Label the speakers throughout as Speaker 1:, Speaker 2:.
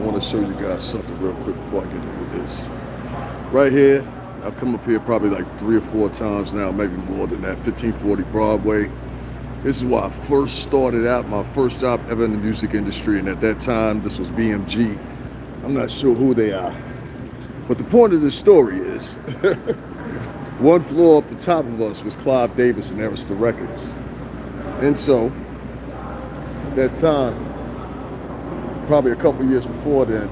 Speaker 1: want to show you guys something real quick before I get into this. Right here, I've come up here probably like 3 or 4 times now, maybe more than that, 1540 Broadway. This is where I first started out, my first job ever in the music industry, and at that time, this was BMG. I'm not sure who they are. But the point of this story is, one floor up the top of us was Clive Davis and Arista Records. And so, at that time, probably a couple years before then,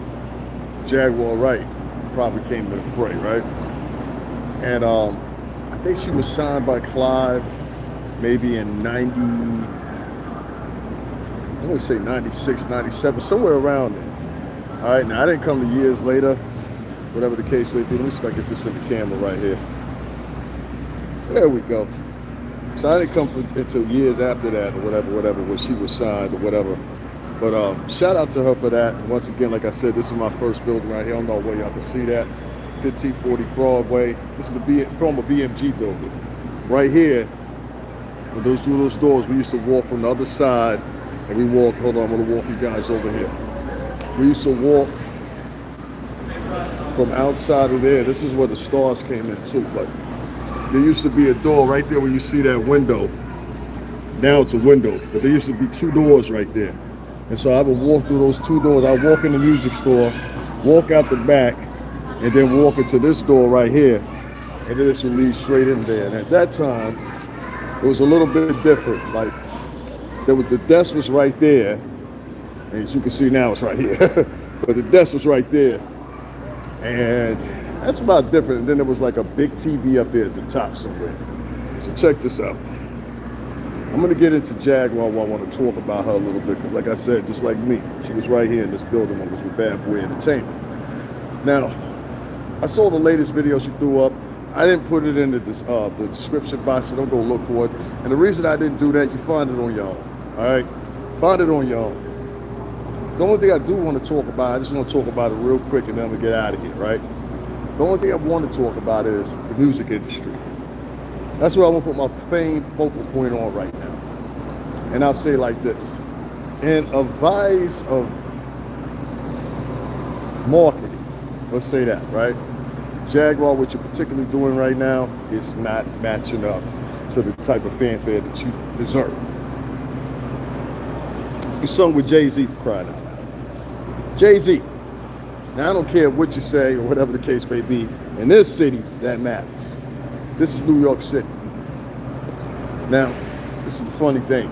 Speaker 1: Jaguar Wright probably came to the fray, right? And I think she was signed by Clive maybe in 90, I want to say 96, 97, somewhere around there. All right, now I didn't come to years later, whatever the case may be. Let me see if I get this in the camera right here. There we go. So I didn't come until years after that, or whatever, when she was signed or whatever. But shout out to her for that. And once again, like I said, this is my first building right here. I don't know where y'all can see that. 1540 Broadway. This is the former BMG building. Right here, with through those doors, we used to walk from the other side, and we walk, hold on, I'm gonna walk you guys over here. We used to walk from outside of there. This is where the stars came in too, but there used to be a door right there where you see that window. Now it's a window, but there used to be 2 doors right there. And so I would walk through those 2 doors. I walk in the music store, walk out the back, and then walk into this door right here, and then this would lead straight in there. And at that time, it was a little bit different. Like, the desk was right there, and as you can see now, it's right here. But the desk was right there, and that's about different. And then there was like a big TV up there at the top somewhere. So check this out. I'm gonna get into Jaguar while I want to talk about her a little bit, because like I said, just like me, she was right here in this building when it was with Bad Boy Entertainment. Now, I saw the latest video she threw up. I didn't put it in the description box, so don't go look for it. And the reason I didn't do that, you find it on your own, all right? Find it on your own. The only thing I do want to talk about, I just want to talk about it real quick and then I'm gonna get out of here, right? The only thing I want to talk about is the music industry. That's what I want to put my main focal point on right now. And I'll say it like this. In a vise of marketing, let's say that, right? Jaguar, what you're particularly doing right now, is not matching up to the type of fanfare that you deserve. You sung with Jay-Z, for crying out loud. Jay-Z. Now, I don't care what you say or whatever the case may be. In this city, that matters. This is New York City. Now, this is the funny thing.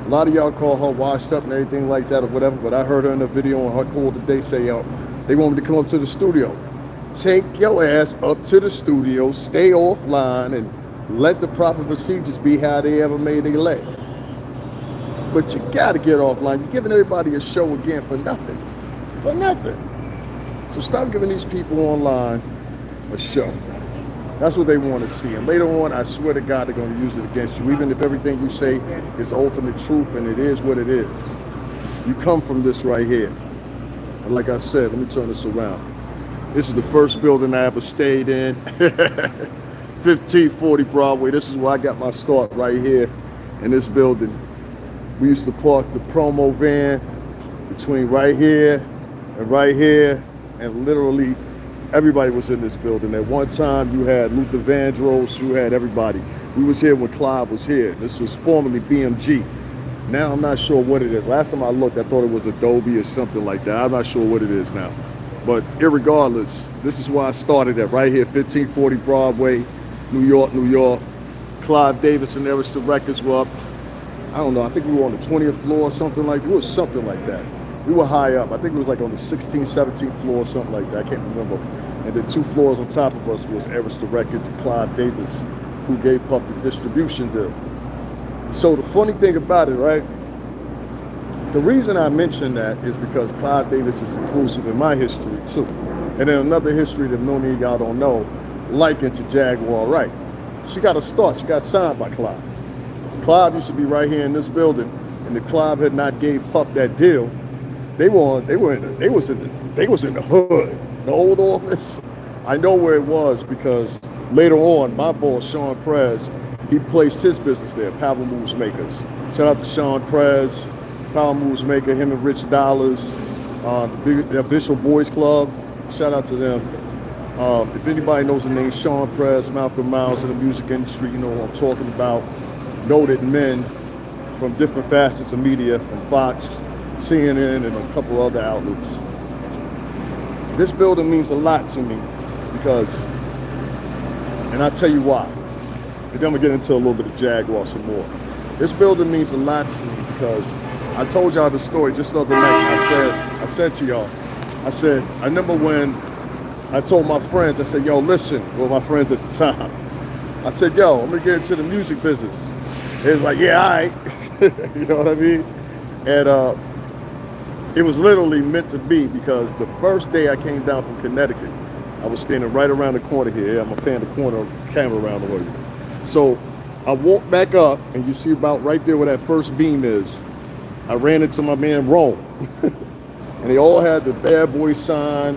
Speaker 1: A lot of y'all call her washed up and everything like that or whatever, but I heard her in a video on her call today say, yo, they want me to come up to the studio. Take your ass up to the studio, stay offline, and let the proper procedures be how they ever made their leg. But you gotta get offline. You're giving everybody a show again for nothing. For nothing. So stop giving these people online a show. That's what they want to see. And later on, I swear to God, they're going to use it against you. Even if everything you say is ultimate truth and it is what it is. You come from this right here. And like I said, let me turn this around. This is the first building I ever stayed in. 1540 Broadway. This is where I got my start, right here in this building. We used to park the promo van between right here, and literally everybody was in this building. At one time, you had Luther Vandross, you had everybody. We was here when Clive was here. This was formerly BMG. Now I'm not sure what it is. Last time I looked, I thought it was Adobe or something like that. I'm not sure what it is now. But irregardless, this is where I started at, right here, 1540 Broadway, New York, New York. Clive Davis and Arista Records were up, I don't know, I think we were on the 20th floor or something like that. It was something like that. We were high up. I think it was like on the 16th, 17th floor or something like that. I can't remember. And then 2 floors on top of us was Arista Records and Clive Davis, who gave Puff the distribution deal. So the funny thing about it, right? The reason I mention that is because Clive Davis is inclusive in my history too. And then another history that many of y'all don't know, likened to Jaguar Wright. She got a start. She got signed by Clive. Clive used to be right here in this building, and if Clive had not gave Puff that deal, they was in the hood, the old office. I know where it was because later on, my boss Sean Prez, he placed his business there, Power Moves Makers. Shout out to Sean Prez, Power Moves Maker, him and Rich Dollars. the Official Boys Club. Shout out to them. If anybody knows the name Sean Press, Malcolm Miles in the music industry, you know what I'm talking about. Noted men from different facets of media, from Fox, CNN, and a couple other outlets. This building means a lot to me because, and I'll tell you why. And then I'm gonna get into a little bit of Jaguar some more. This building means a lot to me because I told y'all the story just the other night. I said to y'all, I remember when I told my friends, I said, yo, listen, well, my friends at the time. I said, yo, I'm gonna get into the music business. They was like, yeah, all right. You know what I mean? And it was literally meant to be because the first day I came down from Connecticut, I was standing right around the corner here. I'm gonna pan the corner camera around the way. So I walked back up and you see about right there where that first beam is, I ran into my man Rome. And they all had the Bad Boy sign.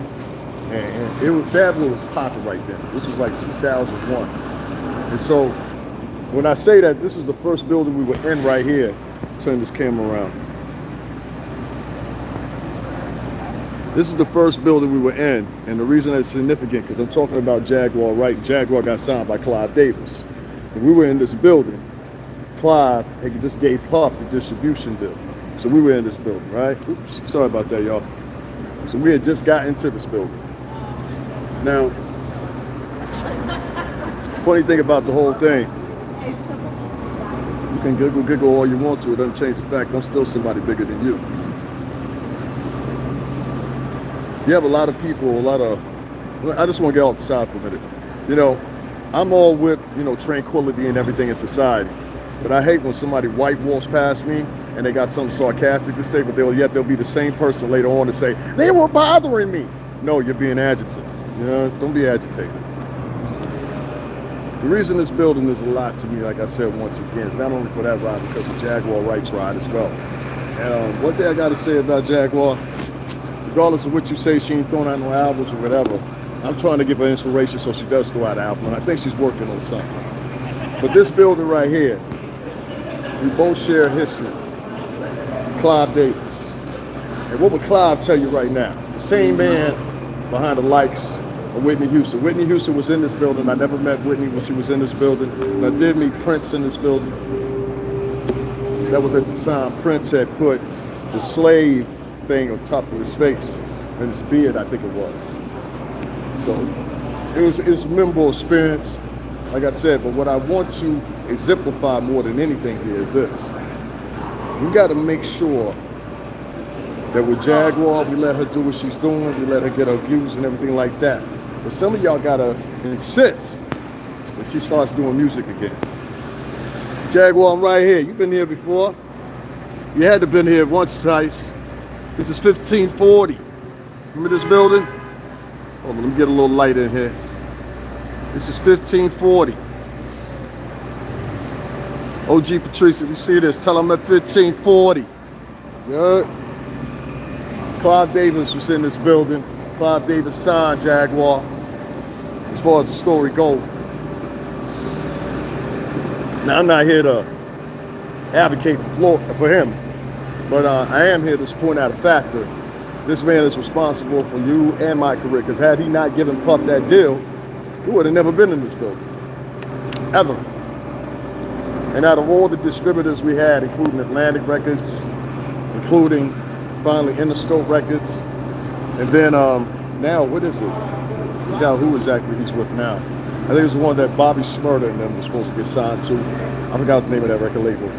Speaker 1: And it was, Bad Boy was popping right then. This was like 2001. And so when I say that, this is the first building we were in right here. Turn this camera around. This is the first building we were in. And the reason that's significant, because I'm talking about Jaguar, Wright. Jaguar got signed by Clive Davis. And we were in this building. Clive had just gave Puff the distribution deal. So we were in this building, right? Oops, sorry about that, y'all. So we had just got into this building. Now, funny thing about the whole thing, you can giggle all you want to, it doesn't change the fact I'm still somebody bigger than you. You have a lot of people, I just want to get off the side for a minute. You know, I'm all with, you know, tranquility and everything in society. But I hate when somebody white walks past me and they got something sarcastic to say, but they'll be the same person later on to say, they were bothering me. No, you're being agitated. You know, don't be agitated. The reason this building is a lot to me, like I said once again, is not only for that ride, because of Jaguar Wright's ride as well. And one thing I got to say about Jaguar, regardless of what you say, she ain't throwing out no albums or whatever, I'm trying to give her inspiration so she does throw out an album, and I think she's working on something. But this building right here, we both share history. Clive Davis. And what would Clive tell you right now? The same man behind the likes of Whitney Houston. Whitney Houston was in this building. I never met Whitney when she was in this building. And I did meet Prince in this building. That was at the time Prince had put the slave thing on top of his face and his beard, I think it was. So it was a memorable experience, like I said, but what I want to exemplify more than anything here is this. We got to make sure that with Jaguar, we let her do what she's doing, we let her get her views and everything like that. But some of y'all got to insist that she starts doing music again. Jaguar, I'm right here. You've been here before. You had to been here once, twice. This is 1540. Remember this building? Hold on, let me get a little light in here. This is 1540. OG Patrice, if you see this, tell them at 1540. Good. Clive Davis was in this building. Clive Davis signed Jaguar, as far as the story goes. Now, I'm not here to advocate for him, but I am here to point out a factor. This man is responsible for you and my career, because had he not given Puff that deal, he would have never been in this building, ever. And out of all the distributors we had, including Atlantic Records, including finally Interscope Records, and then now, what is it? I forgot who exactly he's with now. I think it's the one that Bobby Shmurda and them was supposed to get signed to. I forgot the name of that record label.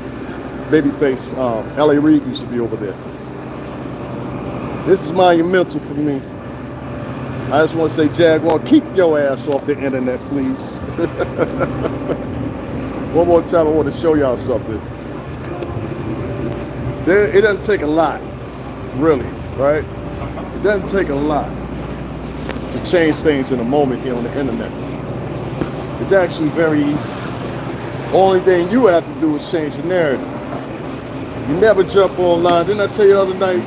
Speaker 1: Babyface, L.A. Reid used to be over there. This is monumental for me. I just want to say, Jaguar, keep your ass off the internet, please. One more time, I want to show y'all something. It doesn't take a lot, really, right? It doesn't take a lot to change things in a moment here on the internet. It's actually very easy. Only thing you have to do is change the narrative. You never jump online. Didn't I tell you the other night?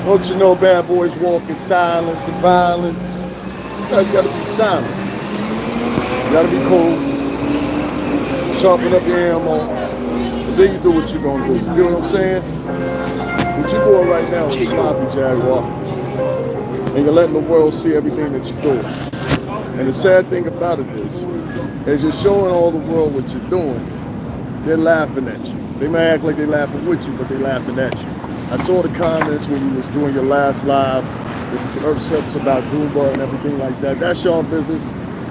Speaker 1: Don't you know bad boys walk in silence and violence? You gotta be silent. You gotta be cool. Sharpen up your ammo. And then you do what you're gonna do. You know what I'm saying? What you're doing right now is sloppy, Jaguar. And you're letting the world see everything that you're doing. And the sad thing about it is, as you're showing all the world what you're doing, they're laughing at you. They may act like they're laughing with you, but they're laughing at you. I saw the comments when you was doing your last live, the upsets about Goomba and everything like that. That's your business.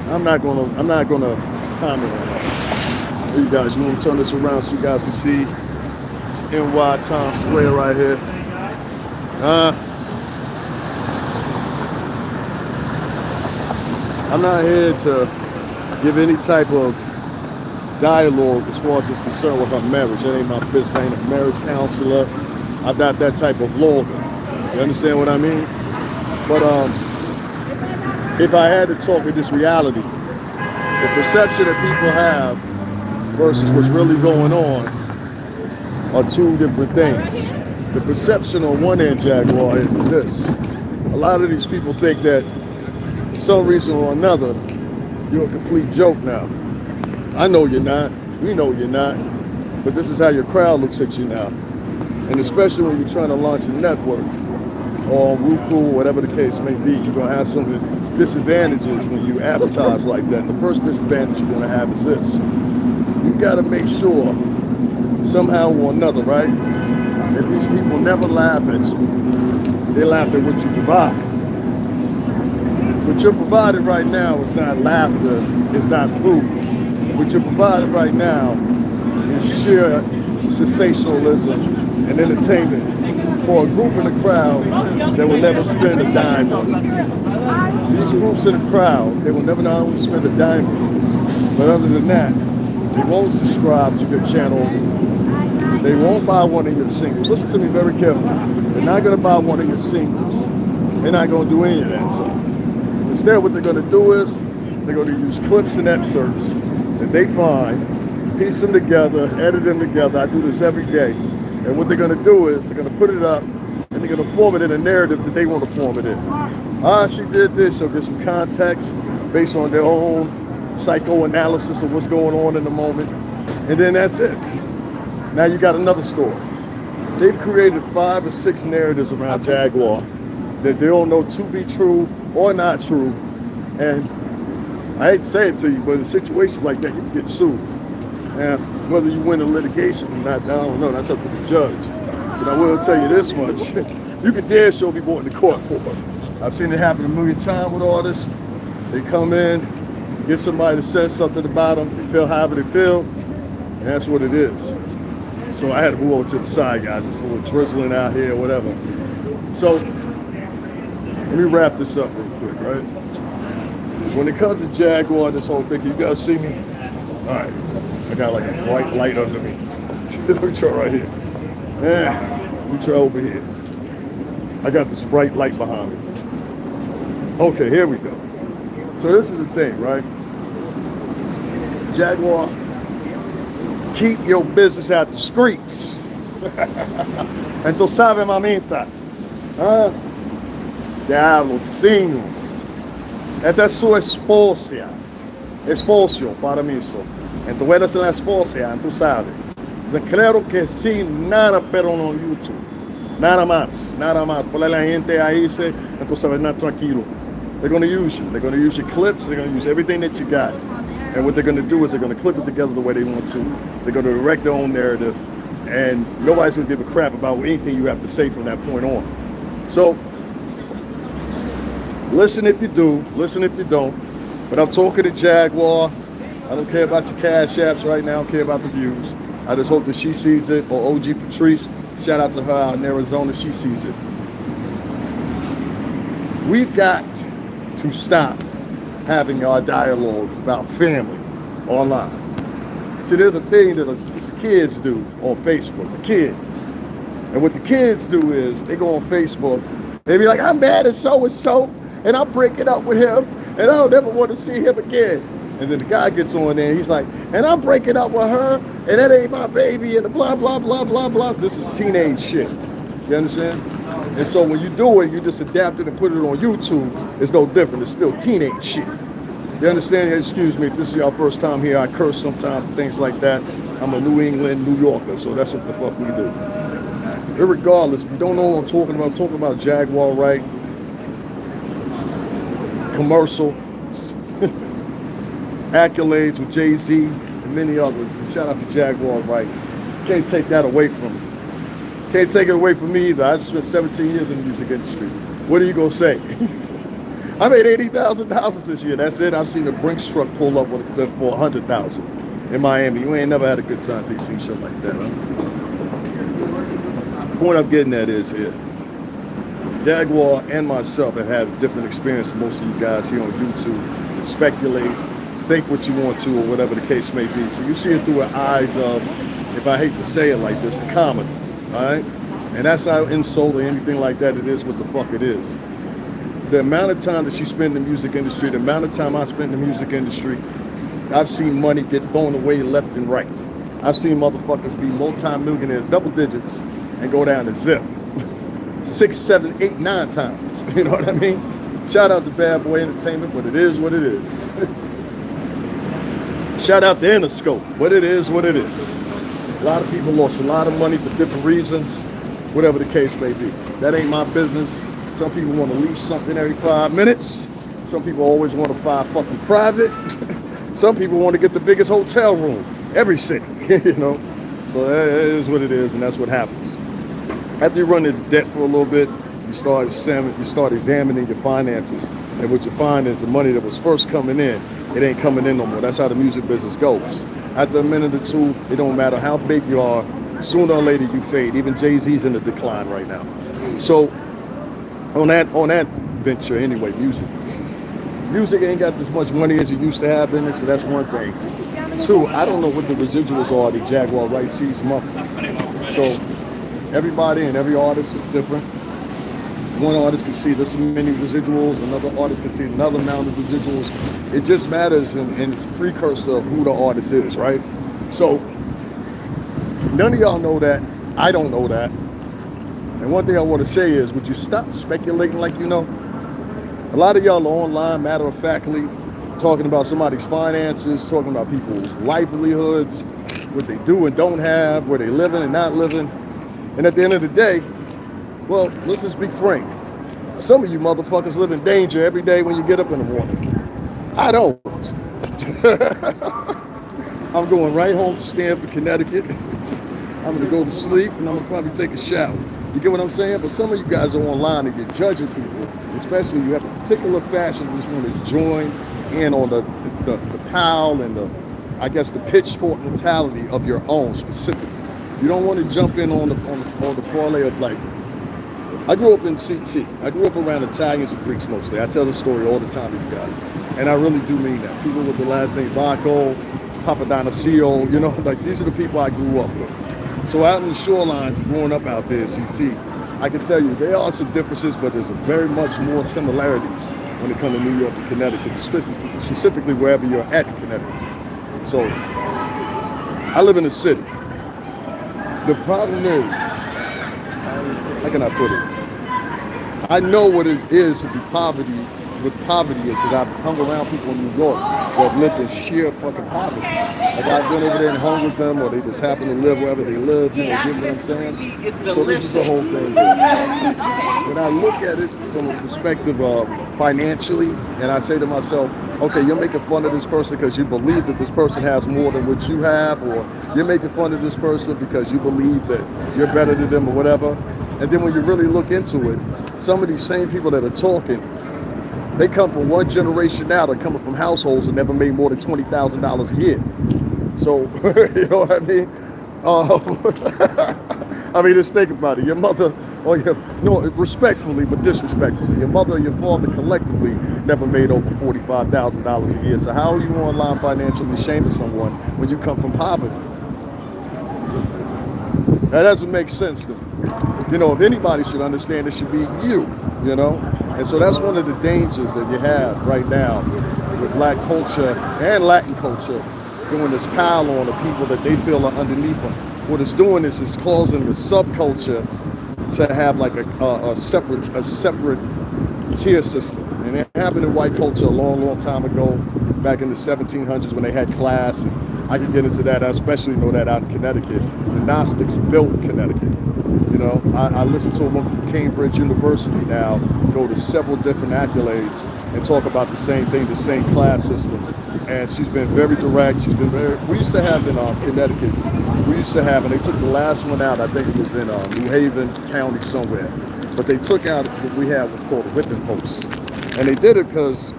Speaker 1: I'm not gonna comment on that. Hey, you guys, you want to turn this around so you guys can see it's NY Times Square right here. I'm not here to give any type of dialogue as far as it's concerned with her marriage. That ain't my business. I ain't a marriage counselor. I'm not that type of lawyer. You understand what I mean? But if I had to talk in this reality, the perception that people have versus what's really going on are two different things. The perception on one end, Jaguar, is this. A lot of these people think that for some reason or another, you're a complete joke now. I know you're not. We know you're not. But this is how your crowd looks at you now. And especially when you're trying to launch a network or Roku, whatever the case may be, you're going to have some disadvantages when you advertise like that. And the first disadvantage you're going to have is this. You got to make sure somehow or another, right, that these people never laugh at you. They laugh at what you provide. What you're providing right now is not laughter, it's not proof. What you're providing right now is sheer sensationalism and entertainment for a group in the crowd that will never spend a dime on it. These groups in the crowd, they will never not only spend a dime on it, but other than that, they won't subscribe to your channel. They won't buy one of your singles. Listen to me very carefully. They're not going to buy one of your singles. They're not going to do any of that. So instead, what they're going to do is they're going to use clips and excerpts that they find, piece them together, edit them together. I do this every day. And what they're going to do is they're going to put it up and they're going to form it in a narrative that they want to form it in. She did this. She'll get some context based on their own psychoanalysis of what's going on in the moment. And then that's it. Now you got another story. They've created 5 or 6 narratives around Jaguar that they don't know to be true or not true. And I hate to say it to you, but in situations like that, you can get sued. And whether you win the litigation or not, I don't know. That's up to the judge. But I will tell you this much. You can damn sure be brought into court for it. I've seen it happen a million times with artists. They come in, get somebody to say something about them. They feel however they feel. And that's what it is. So I had to move over to the side, guys. It's a little drizzling out here, whatever. So let me wrap this up real quick, right? When it comes to Jaguar, this whole thing, you guys see me? All right. I got like a bright light under me. Let me try right here. Let me try over here. I got this bright light behind me. Okay, here we go. So this is the thing, right? Jaguar, keep your business out the streets. And tú sabes, mamita. Diablos, signos. Esta es su esposa. Esposo, para mí eso. Entonces eres la esposa, tú sabes. Creo que sí, nada, pero no YouTube. Nada más, nada más. Ponle la gente ahí, entonces ven tranquilo. They're going to use you. They're going to use your clips. They're going to use everything that you got. And what they're going to do is they're going to clip it together the way they want to. They're going to direct their own narrative. And nobody's going to give a crap about anything you have to say from that point on. So, listen if you do, listen if you don't. But I'm talking to Jaguar. I don't care about your cash apps right now. I don't care about the views. I just hope that she sees it. Or OG Patrice, shout out to her out in Arizona. She sees it. We've got to stop having our dialogues about family online. See, there's a thing that the kids do on Facebook, the kids. And what the kids do is they go on Facebook, they be like, I'm mad at so-and-so, and I'm breaking up with him, and I don't ever want to see him again. And then the guy gets on there, and he's like, and I'm breaking up with her, and that ain't my baby, and the blah, blah, blah, blah, blah. This is teenage shit. You understand? And so when you do it, you just adapt it and put it on YouTube. It's no different. It's still teenage shit. You understand? Excuse me, if this is your first time here, I curse sometimes and things like that. I'm a New England New Yorker, so that's what the fuck we do. Irregardless, if you don't know what I'm talking about Jaguar, Wright, commercial, accolades with Jay-Z and many others. And shout out to Jaguar, Wright. Can't take that away from me. Can't take it away from me either. I just spent 17 years in the music industry. What are you gonna say? I made $80,000 this year. That's it. I've seen a Brinks truck pull up for $100,000 in Miami. You ain't never had a good time till you see shit like that, huh? The point I'm getting at is here. Jaguar and myself have had a different experience than most of you guys here on YouTube. And speculate, think what you want to, or whatever the case may be. So you see it through the eyes of, if I hate to say it like this, the comedy. All right? And that's not insult or anything like that. It is what the fuck it is. The amount of time that she spent in the music industry, the amount of time I spent in the music industry, I've seen money get thrown away left and right. I've seen motherfuckers be multi-millionaires, double digits, and go down to zip 6, 7, 8, 9 times. You know what I mean? Shout out to Bad Boy Entertainment, but it is what it is. Shout out to Interscope, but it is what it is. A lot of people lost a lot of money for different reasons, whatever the case may be. That ain't my business. Some people want to lease something every 5 minutes. Some people always want to fly fucking private. Some people want to get the biggest hotel room every city, you know. So that is what it is, and that's what happens. After you run into debt for a little bit, you start examining your finances, and what you find is the money that was first coming in, it ain't coming in no more. That's how the music business goes. After a minute or two, it don't matter how big you are, sooner or later you fade. Even Jay-Z's in the decline right now. So on that venture anyway, music ain't got as much money as it used to have in it, so that's one thing. Two, I don't know what the residuals are the Jaguar Wright sees monthly. So everybody and every artist is different. One artist can see this many residuals, another artist can see another amount of residuals. It just matters and it's a precursor of who the artist is, right? So none of y'all know that. I don't know that. And one thing I want to say is, would you stop speculating like you know? A lot of y'all are online, matter-of-factly, talking about somebody's finances, talking about people's livelihoods, what they do and don't have, where they living and not living. And at the end of the day, well, let's just be frank. Some of you motherfuckers live in danger every day when you get up in the morning. I don't. I'm going right home to Stamford, Connecticut. I'm going to go to sleep and I'm going to probably take a shower. You get what I'm saying? But some of you guys are online and you're judging people, especially you have a particular fashion you just want to join in on the pile and the pitchfork mentality of your own specifically. You don't want to jump in on the parlay of like, I grew up in CT. I grew up around Italians and Greeks mostly. I tell this story all the time to you guys. And I really do mean that. People with the last name Vacco, Papadonasio, you know, like these are the people I grew up with. So out in the shoreline, growing up out there in CT, I can tell you there are some differences, but there's very much more similarities when it comes to New York and Connecticut, specifically wherever you're at in Connecticut. So I live in the city. The problem is, how can I put it? I know what it is to be poverty is because I've hung around people in New York who have lived in sheer fucking poverty. Like I've been over there and hung with them, or they just happen to live wherever they live, you know, get what I'm saying? So this is the whole thing. When I look at it from a perspective of financially, and I say to myself, okay, you're making fun of this person because you believe that this person has more than what you have, or you're making fun of this person because you believe that you're better than them or whatever. And then when you really look into it, some of these same people that are talking, they come from one generation now. They're coming from households that never made more than $20,000 a year. So, you know what I mean? I mean, just think about it. Your mother, respectfully, but disrespectfully, your mother and your father collectively never made over $45,000 a year. So how are you online financially ashamed of someone when you come from poverty? That doesn't make sense to me. You know, if anybody should understand, it should be you, you know? And so that's one of the dangers that you have right now with black culture and Latin culture doing this pile on of people that they feel are underneath them. What it's doing is it's causing the subculture to have like a separate tier system. And it happened in white culture a long, long time ago, back in the 1700s when they had class. And I can get into that. I especially know that out in Connecticut. The Gnostics built Connecticut. You I listen to a woman from Cambridge University now go to several different accolades and talk about the same thing, the same class system. And she's been very direct. She's been very. We used to have in Connecticut. We used to have, and they took the last one out. I think it was in New Haven County somewhere. But they took out what we had was called a whipping post, and they did it because,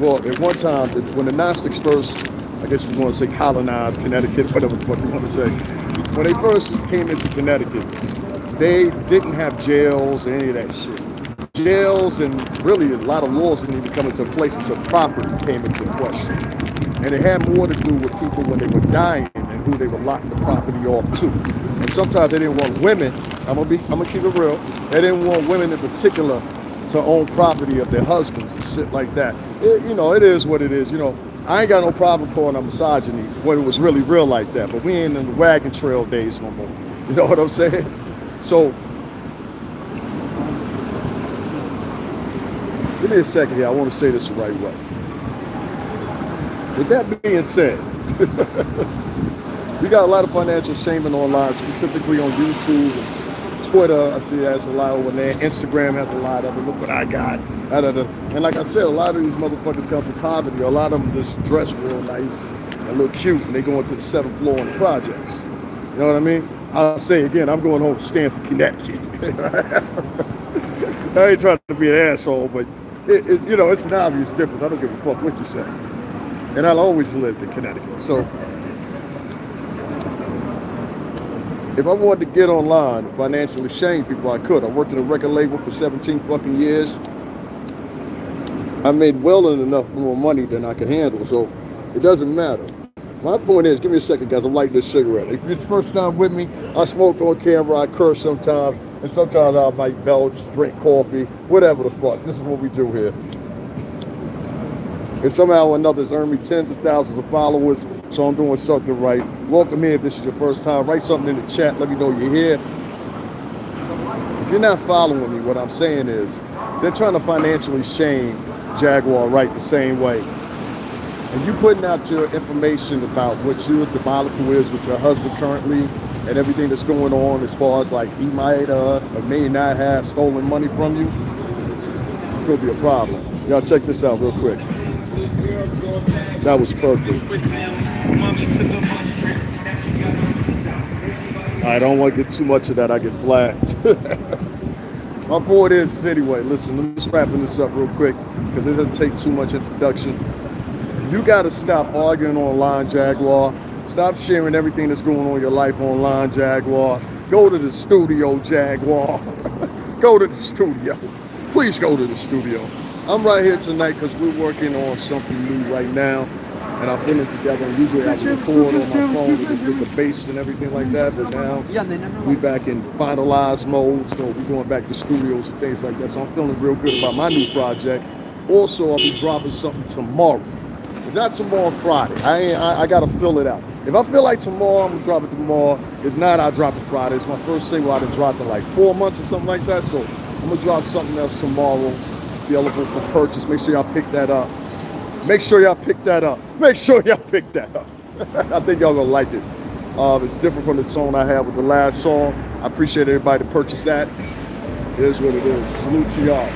Speaker 1: well, at one time when the Gnostics first, I guess you want to say colonized Connecticut, whatever the fuck you want to say, when they first came into Connecticut, they didn't have jails or any of that shit. Jails and really a lot of laws didn't even come into place until property came into question. And it had more to do with people when they were dying and who they were locking the property off to. And sometimes they didn't want women, I'm gonna keep it real, they didn't want women in particular to own property of their husbands and shit like that. It is what it is. I ain't got no problem calling them misogyny when it was really real like that, but we ain't in the wagon trail days no more. You know what I'm saying? So, give me a second here. I want to say this the right way. With that being said, we got a lot of financial shaming online, specifically on YouTube and Twitter. I see there's a lot over there. Instagram has a lot of it. Look what I got. And like I said, a lot of these motherfuckers come from poverty. A lot of them just dress real nice and look cute, and they go into the 7th floor in the projects. You know what I mean? I'll say again, I'm going home to Stanford, Connecticut. I ain't trying to be an asshole, but it's an obvious difference. I don't give a fuck what you say. And I'll always lived in Connecticut. So if I wanted to get online and financially shame people, I could. I worked in a record label for 17 fucking years. I made well enough more money than I could handle, so it doesn't matter. My point is, give me a second, guys. I'm lighting this cigarette. If it's the first time with me, I smoke on camera, I curse sometimes, and sometimes I might belch, drink coffee, whatever the fuck. This is what we do here. And somehow or another, it's earned me tens of thousands of followers, so I'm doing something right. Welcome here if this is your first time. Write something in the chat. Let me know you're here. If you're not following me, what I'm saying is, they're trying to financially shame Jaguar Wright the same way. And you putting out your information about what your debacle is with your husband currently and everything that's going on as far as like he might or may not have stolen money from you, it's going to be a problem. Y'all check this out real quick. That was perfect. I don't want to get too much of that. I get flagged. My point is anyway, listen, let me just wrapping this up real quick because it doesn't take too much introduction. You got to stop arguing online, Jaguar. Stop sharing everything that's going on in your life online, Jaguar. Go to the studio, Jaguar. Go to the studio. Please go to the studio. I'm right here tonight because we're working on something new right now. And I'm putting it together. And usually I would record on my phone and just get the bass and everything like that. But now we back in finalized mode. So we're going back to studios and things like that. So I'm feeling real good about my new project. Also, I'll be dropping something tomorrow. Not tomorrow, Friday. I gotta fill it out. If I feel like tomorrow, I'm gonna drop it tomorrow. If not, I'll drop it Friday. It's my first single I've dropped in like 4 months or something like that. So I'm gonna drop something else tomorrow, available for purchase. Make sure y'all pick that up. Make sure y'all pick that up. Make sure y'all pick that up. I think y'all gonna like it. It's different from the tone I had with the last song. I appreciate everybody to purchase that. It is what it is. Salute to y'all.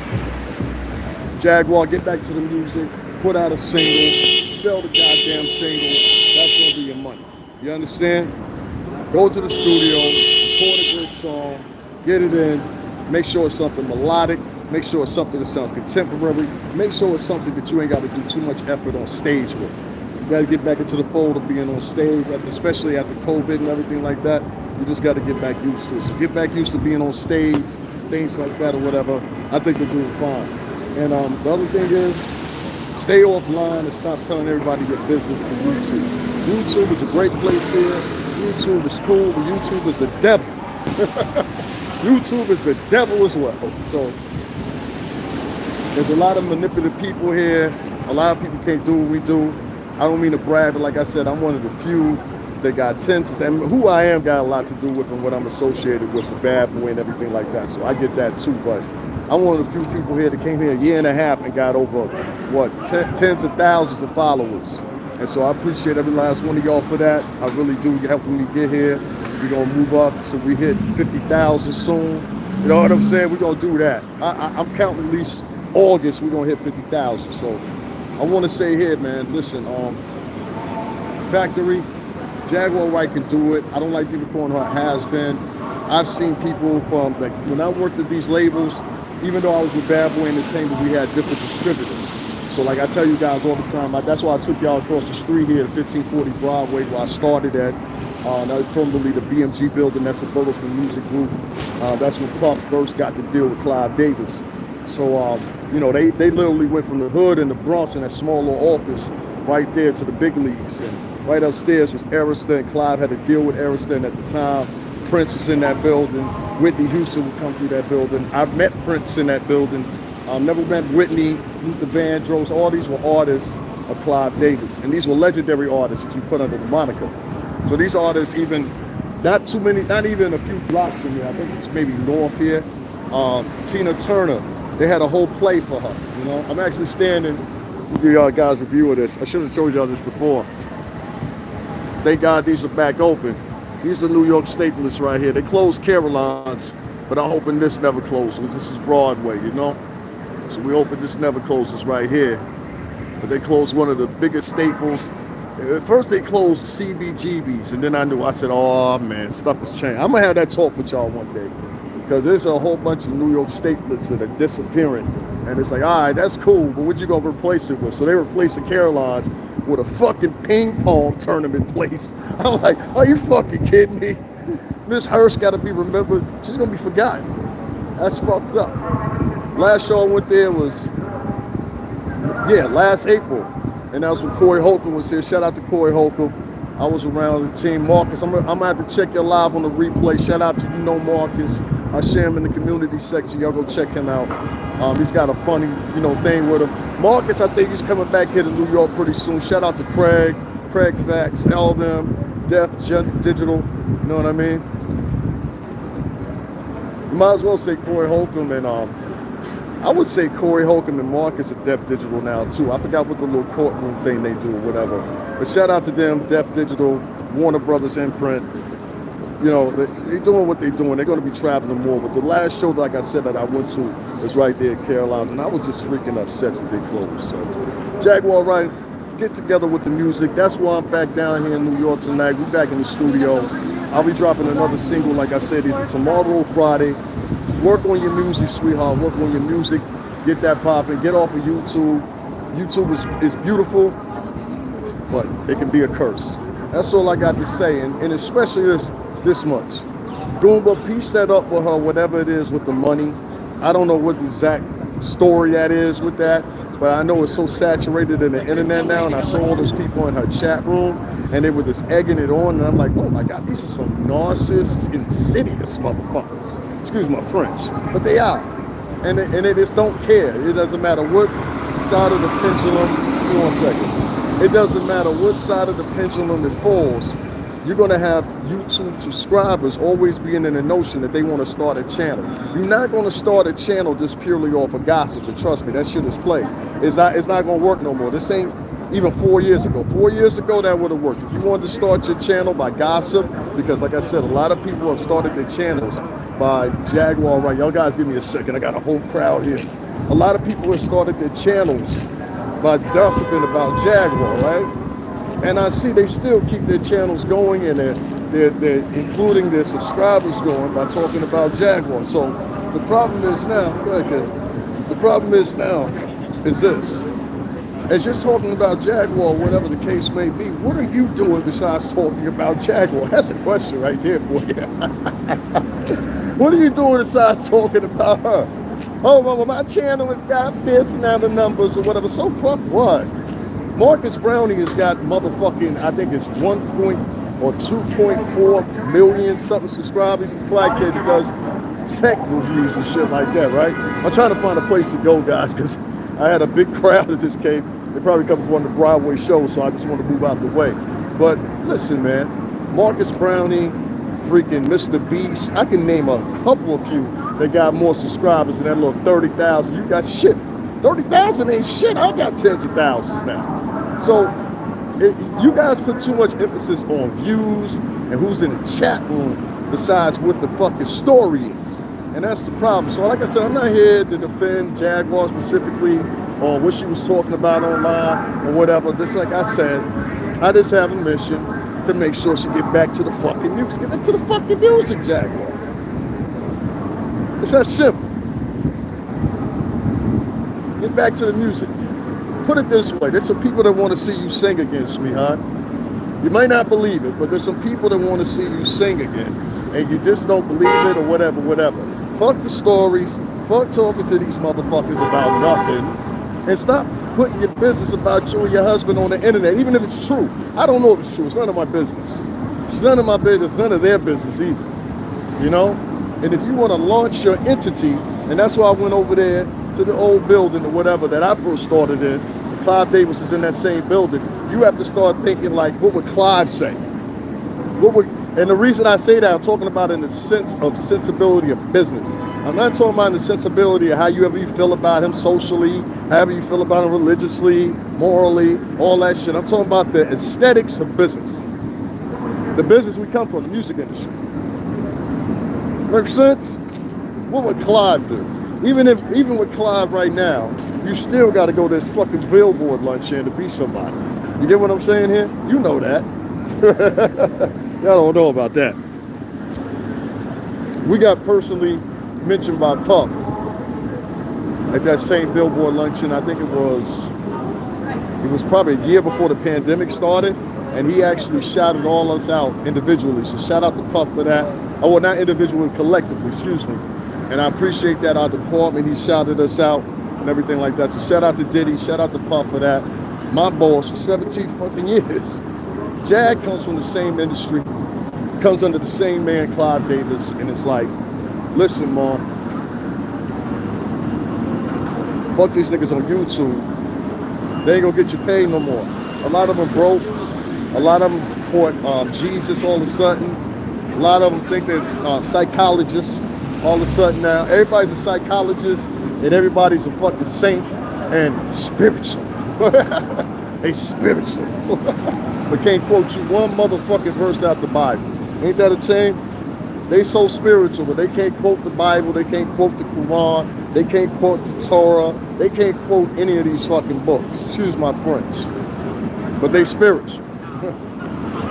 Speaker 1: Jaguar, get back to the music. Put out a single, sell the goddamn single, that's gonna be your money. You understand? Go to the studio, record a good song, get it in, make sure it's something melodic, make sure it's something that sounds contemporary, make sure it's something that you ain't gotta do too much effort on stage with. You gotta get back into the fold of being on stage, especially after COVID and everything like that. You just gotta get back used to it. So get back used to being on stage, things like that or whatever. I think we're doing fine. And the other thing is, stay offline and stop telling everybody your business to YouTube. YouTube is a great place here. YouTube is cool, but YouTube is the devil. YouTube is the devil as well. So there's a lot of manipulative people here. A lot of people can't do what we do. I don't mean to brag, but like I said, I'm one of the few that got tens of them. Who I am got a lot to do with and what I'm associated with, the bad boy and everything like that. So I get that too, but I'm one of the few people here that came here a year and a half and got over, tens of thousands of followers. And so I appreciate every last one of y'all for that. I really do, helping me get here. We're gonna move up so we hit 50,000 soon. You know what I'm saying? We're gonna do that. I'm counting at least August. We're gonna hit 50,000. So I want to say here, man. Listen, factory, Jaguar Wright can do it. I don't like people calling her has been. I've seen people from, like, when I worked at these labels, even though I was with Bad Boy Entertainment, we had different distributors. So like I tell you guys all the time, that's why I took y'all across the street here at 1540 Broadway, where I started at. That was formerly the BMG building. That's a Burlesman Music Group. That's when Puff first got to deal with Clive Davis. So, you know, they literally went from the hood in the Bronx in that small little office right there to the big leagues. And right upstairs was Arista, and Clive had to deal with Arista at the time. Prince was in that building. Whitney Houston would come through that building. I've met Prince in that building. Never met Whitney, Luther Vandross. All these were artists of Clive Davis. And these were legendary artists that you put under the moniker. So these artists, even not too many, not even a few blocks from here, I think it's maybe north here. Tina Turner, they had a whole play for her. You know, I'm actually standing with y'all guys' review of this. I should have told y'all this before. Thank God these are back open. These are New York staples right here. They closed Caroline's, but I'm hoping this never closes, because this is Broadway, you know? So we hoping this never closes right here. But they closed one of the biggest staples. At first they closed CBGB's, and then I said, oh man, stuff has changed. I'm gonna have that talk with y'all one day, because there's a whole bunch of New York staplets that are disappearing. And it's like, all right, that's cool, but what you gonna replace it with? So they replaced the Caroline's with a fucking ping pong tournament place. I'm like, are you fucking kidding me? Miss Hurst gotta be remembered. She's gonna be forgotten. That's fucked up. Last show I went there was, last April. And that was when Corey Holcomb was here. Shout out to Corey Holcomb. I was around the team. Marcus, I'm gonna have to check your live on the replay. Shout out to Marcus. I share him in the community section. Y'all go check him out. He's got a funny, thing with him. Marcus, I think he's coming back here to New York pretty soon. Shout out to Craig Facts, LM, Def Digital. You know what I mean? You might as well say Corey Holcomb and I would say Corey Holcomb and Marcus at Def Digital now too. I forgot what the little courtroom thing they do or whatever. But shout out to them, Def Digital, Warner Brothers Imprint. You know, they're doing what they're doing. They're going to be traveling more. But the last show, like I said, that I went to was right there at Caroline's, and I was just freaking upset that they closed. So, Jaguar Wright, get together with the music. That's why I'm back down here in New York tonight. We're back in the studio. I'll be dropping another single, like I said, either tomorrow or Friday. Work on your music, sweetheart. Work on your music. Get that popping. Get off of YouTube. YouTube is beautiful, but it can be a curse. That's all I got to say. And especially this much. Goomba, piece that up with her, whatever it is with the money. I don't know what the exact story that is with that, but I know it's so saturated in the internet now, and I saw all those people in her chat room, and they were just egging it on, and I'm like, oh my God, these are some narcissists, insidious motherfuckers. Excuse my French, but they are. And they just don't care. It doesn't matter what side of the pendulum, give me 1 second. It doesn't matter what side of the pendulum it falls. You're going to have YouTube subscribers always being in the notion that they want to start a channel. You're not going to start a channel just purely off of gossip, and trust me, that shit is played. It's not going to work no more. This ain't even 4 years ago. 4 years ago, that would have worked. If you wanted to start your channel by gossip, because like I said, a lot of people have started their channels by Jaguar Wright. Y'all guys give me a second. I got a whole crowd here. A lot of people have started their channels by gossiping about Jaguar, right? And I see they still keep their channels going, and they're including their subscribers going by talking about Jaguar. So the problem is now, the problem is now is this. As you're talking about Jaguar, whatever the case may be, what are you doing besides talking about Jaguar? That's a question right there for you. What are you doing besides talking about her? Oh, well, my channel has got this and now the numbers or whatever. So fuck what? Marcus Browning has got motherfucking, I think it's 1 or 2.4 million something subscribers. This black kid that does tech reviews and shit like that, right? I'm trying to find a place to go, guys, because I had a big crowd that just came. They probably come from one of the Broadway shows, so I just want to move out the way. But listen, man, Marcus Browning, freaking Mr. Beast, I can name a couple of you that got more subscribers than that little 30,000. You got shit. 30,000 ain't shit. I got tens of thousands now. So you guys put too much emphasis on views and who's in the chat room besides what the fucking story is. And that's the problem. So like I said, I'm not here to defend Jaguar specifically or what she was talking about online or whatever. Just like I said, I just have a mission to make sure she get back to the fucking music. Get back to the fucking music, Jaguar. It's that simple. Get back to the music. Put it this way, there's some people that want to see you sing again, sweetheart. You might not believe it, but there's some people that want to see you sing again. And you just don't believe it or whatever. Fuck the stories. Fuck talking to these motherfuckers about nothing. And stop putting your business about you and your husband on the internet, even if it's true. I don't know if it's true. It's none of my business. It's none of my business, none of their business either. You know? And if you want to launch your entity, and that's why I went over there to the old building or whatever that I first started in, Clive Davis is in that same building, you have to start thinking like, what would Clive say? And the reason I say that, I'm talking about in the sense of sensibility of business. I'm not talking about in the sensibility of however you feel about him socially, however you feel about him religiously, morally, all that shit. I'm talking about the aesthetics of business. The business we come from, the music industry. Make sense? What would Clive do? Even with Clive right now, you still got to go to this fucking Billboard luncheon to be somebody. You get what I'm saying here? You know that. Y'all don't know about that. We got personally mentioned by Puff at that same Billboard luncheon. I think it was probably a year before the pandemic started, and he actually shouted all us out individually. So shout out to Puff for that. Oh, well, not individually, collectively, excuse me. And I appreciate that. Our department, he shouted us out and everything like that. So shout out to Diddy, shout out to Puff for that. My boss for 17 fucking years. Jag comes from the same industry, comes under the same man, Clive Davis, and it's like, listen, Mom, fuck these niggas on YouTube. They ain't gonna get you paid no more. A lot of them broke. A lot of them caught Jesus all of a sudden. A lot of them think there's psychologists all of a sudden now. Everybody's a psychologist and everybody's a fucking saint and spiritual. They spiritual. But can't quote you one motherfucking verse out the Bible. Ain't that a shame? They so spiritual, but they can't quote the Bible, they can't quote the Quran, they can't quote the Torah, they can't quote any of these fucking books. Excuse my French. But they spiritual.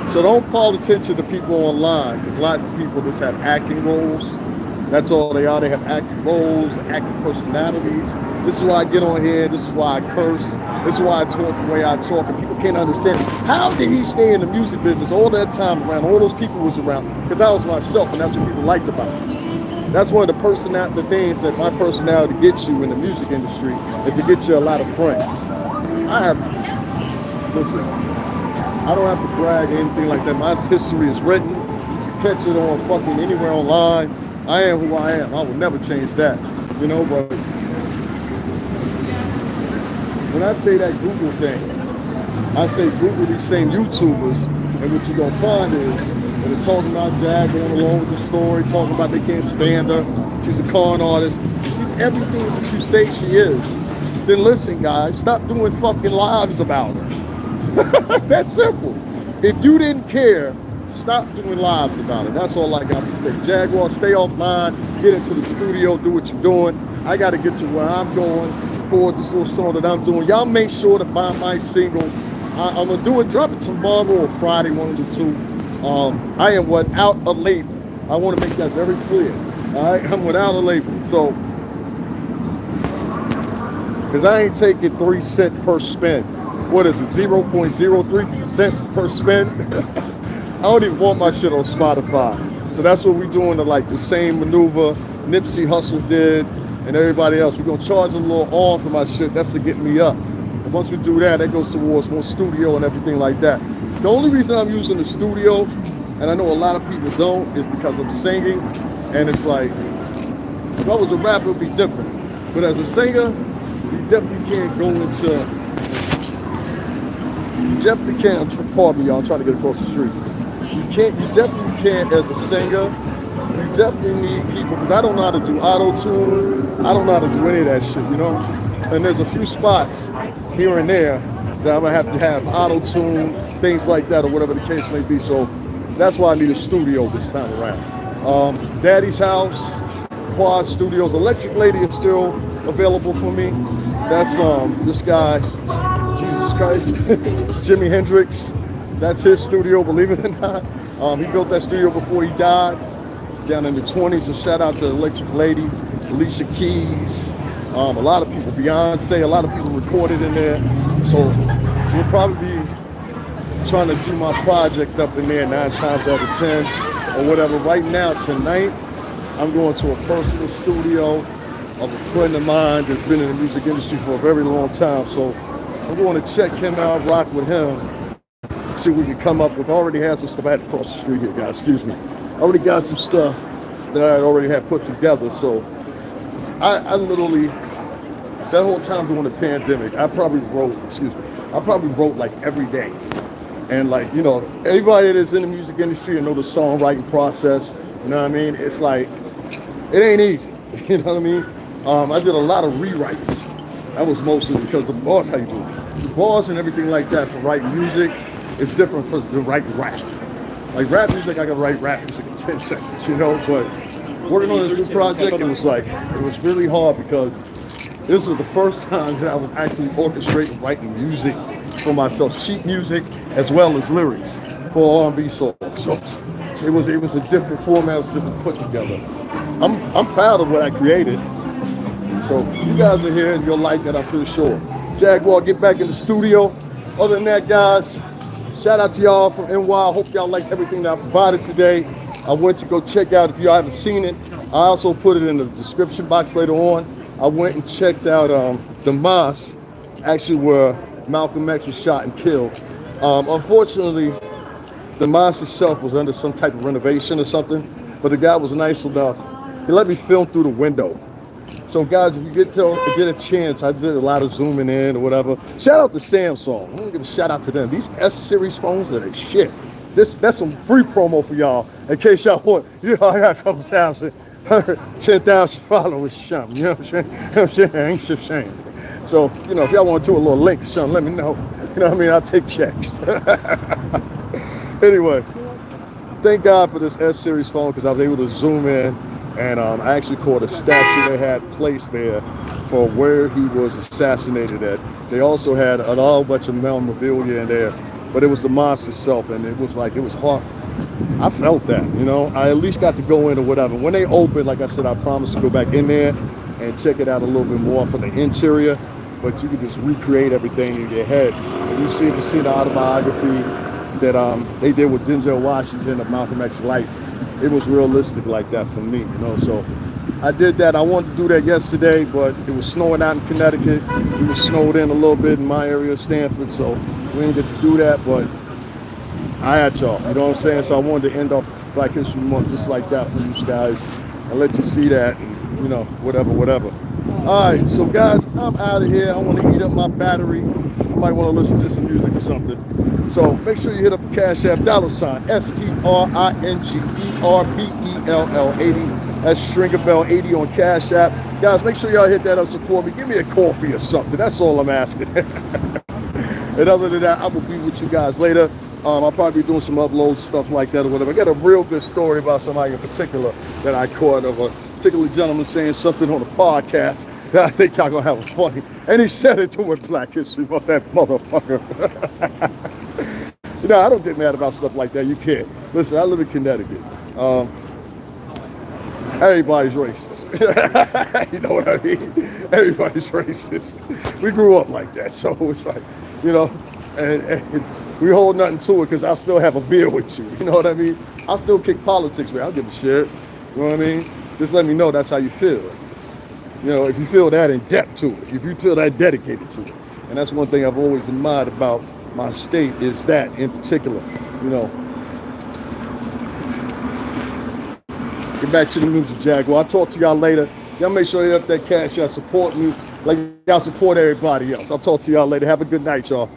Speaker 1: So don't call attention to people online, because lots of people just have acting roles. That's all they are. They have acting roles, acting personalities. This is why I get on here. This is why I curse. This is why I talk the way I talk. And people can't understand, how did he stay in the music business all that time around? All those people was around. Because I was myself, and that's what people liked about me. That's one of the things that my personality gets you in the music industry, is to get you a lot of friends. Listen, I don't have to brag or anything like that. My history is written. You catch it on fucking anywhere online. I am who I am. I will never change that. You know, but when I say that Google thing, I say Google these same YouTubers, and what you're gonna find is when they're talking about Jag going along with the story, talking about they can't stand her, she's a con artist, she's everything that you say she is. Then listen, guys, stop doing fucking lives about her. It's that simple. If you didn't care, stop doing lives about it. That's all I got to say. Jaguar, stay offline, get into the studio, do what you're doing. I got to get to where I'm going for this little song that I'm doing. Y'all make sure to buy my single. I'm going to do it, drop it tomorrow or Friday, one of the two. I am without a label. I want to make that very clear. All right, I'm without a label. So, because I ain't taking 3 cents per spin. What is it, 0.03 cent per spin? I don't even want my shit on Spotify. So that's what we're doing, the same maneuver Nipsey Hussle did and everybody else. We're going to charge a little on for my shit. That's to get me up. And once we do that, that goes towards more studio and everything like that. The only reason I'm using the studio, and I know a lot of people don't, is because I'm singing. And it's like, if I was a rapper, it would be different. But as a singer, you definitely can't go into... You definitely can't, pardon me, y'all, I'm trying to get across the street. You definitely can't, as a singer, you definitely need people, because I don't know how to do auto-tune, I don't know how to do any of that shit, you know? And there's a few spots here and there that I'm gonna have to have auto-tune, things like that, or whatever the case may be. So That's why I need a studio this time around. Daddy's House, Quad Studios, Electric Lady is still available for me. That's this guy, Jesus Christ, Jimi Hendrix. That's his studio, believe it or not. He built that studio before he died, down in the 20s. So shout out to Electric Lady, Alicia Keys, a lot of people, Beyonce, a lot of people recorded in there. So we'll probably be trying to do my project up in there 9 times out of 10 or whatever. Right now, tonight, I'm going to a personal studio of a friend of mine that's been in the music industry for a very long time. So I'm going to check him out, rock with him, see what we can come up with. I already had some stuff. I had to cross the street here, guys, excuse me. I already got some stuff that I already had put together. So I literally, that whole time during the pandemic, I probably wrote like every day. And like, you know, everybody that's in the music industry and know the songwriting process, you know what I mean? It's like, it ain't easy, you know what I mean? I did a lot of rewrites. That was mostly because the bars, how you do it. The bars and everything like that for writing music is different from writing rap. Like rap music, I can write rap music in 10 seconds, you know? But working on this new project, it was really hard because this was the first time that I was actually orchestrating writing music for myself, sheet music as well as lyrics for R&B songs. So it was a different format, it was different put together. I'm proud of what I created. So you guys are here and you'll like that, I'm pretty sure. Jaguar, get back in the studio. Other than that, guys, shout out to y'all from NY. I hope y'all liked everything that I provided today. I went to go check out, if y'all haven't seen it, I also put it in the description box later on. I went and checked out the mosque, actually where Malcolm X was shot and killed. Unfortunately, the mosque itself was under some type of renovation or something, but the guy was nice enough. He let me film through the window. So guys, if you get a chance, I did a lot of zooming in or whatever. Shout out to Samsung. I'm gonna give a shout out to them. These S-series phones are the shit. That's some free promo for y'all. In case y'all want, you know, I got a couple thousand, 10,000 followers, something. You know what I'm saying? I ain't ashamed. So, you know, if y'all want to do a little link or something, let me know. You know what I mean? I'll take checks. Anyway, thank God for this S-series phone because I was able to zoom in and I actually caught a statue they had placed there for where he was assassinated at. They also had a whole bunch of memorabilia in there, but it was the mosque itself, and it was hard. I felt that, you know. I at least got to go in or whatever. When they opened, like I said, I promised to go back in there and check it out a little bit more for the interior, but you could just recreate everything in your head. And you see the autobiography that they did with Denzel Washington of Malcolm X's life. It was realistic like that for me, you know. So I did that. I wanted to do that yesterday, but it was snowing out in Connecticut. We were snowed in a little bit in my area of Stanford, so we didn't get to do that, but I had y'all, you know what I'm saying? So I wanted to end off Black History Month just like that for you guys and let you see that and, you know, whatever. All right, so guys, I'm out of here. I want to eat up my battery. I might want to listen to some music or something. So make sure you hit up the Cash App, $STRINGERBELL80. That's Stringer Bell 80 on Cash App. Guys, make sure y'all hit that up, support me. Give me a coffee or something. That's all I'm asking. And other than that, I will be with you guys later. I'll probably be doing some uploads, stuff like that or whatever. I got a real good story about somebody in particular that I caught of a particular gentleman saying something on a podcast that I think y'all gonna have funny. And he said it during Black History Month, that motherfucker. You know, I don't get mad about stuff like that. You can't. Listen, I live in Connecticut. Everybody's racist. You know what I mean? Everybody's racist. We grew up like that. So it's like, you know, and we hold nothing to it because I still have a beer with you. You know what I mean? I'll still kick politics, man. I'll give a shit. You know what I mean? Just let me know that's how you feel. You know, if you feel that in depth to it, if you feel that dedicated to it. And that's one thing I've always admired about my state is that in particular, you know. Get back to the music, Jaguar. I'll talk to y'all later. Y'all make sure you hit up that cash. Y'all support me like y'all support everybody else. I'll talk to y'all later. Have a good night, y'all.